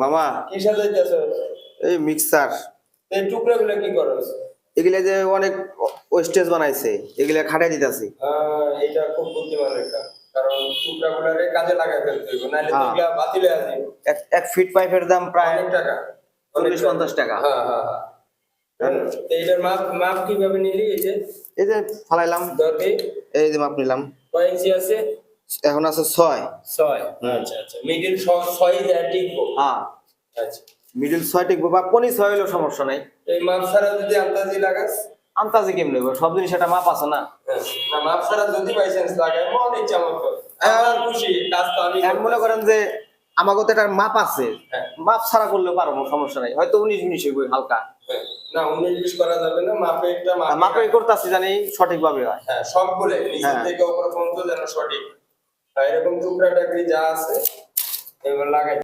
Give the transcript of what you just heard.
মামা কি সাজাইতেছ? এই মিক্সার এই টুকরাগুলো কি করছ? এগুলা যে অনেক ওয়েস্টেজ বানাইছে এগুলা খাটাই দিতেছি। এটা খুব বুদ্ধিমানের কাজ, কারণ টুকরাগুলোরে কাজে লাগাই ফেলতে হইব, নাহলে তো হ্যাঁ। এগুলা বাতিল হয়ে যাবে। এক ফিট পাইপের দাম প্রায় অনেক টাকা, 40-50 টাকা। হ্যাঁ হ্যাঁ হ্যাঁ। এইটার মাপ মাপ কিভাবে নিলি? এই যে ফালাইলাম, দরকে এই যে মাপ নিলাম। কয় ইঞ্চি আছে? এখন আছে 6। 6। আচ্ছা আচ্ছা, মিডিল 6 দেয়া টিকবো। হ্যাঁ, আচ্ছা, মিডল 6 টিকবো বা পনি 6 হলেও সমস্যা নাই। এই মাপ ছাড়া যদি আন্দাজি লাগাস? আন্তাজে কেমনে হবে, সব জিনিস একটা মাপ আছে না। না, মাপ ছাড়া যদি বাই চান্স লাগায়, মন ইচ্ছা মতো আমার খুশি, কাজ তো আমি এখন মনে করেন যে আমাকে তো একটা মাপ আছে, হ্যাঁ। মাপ ছাড়া করলেও পারবো, সমস্যা নাই। হয়তো 19-20 হইব হালকা, না 19-20 করা যাবে না, মাপে একটা মাপে করতেছি জানি সঠিকভাবে হয়। হ্যাঁ, সব বলে নিচে হ্যাঁ। থেকে উপর পর্যন্ত যেন সঠিক। এরকম টুকরা টাকরি যা আছে এবার লাগাই।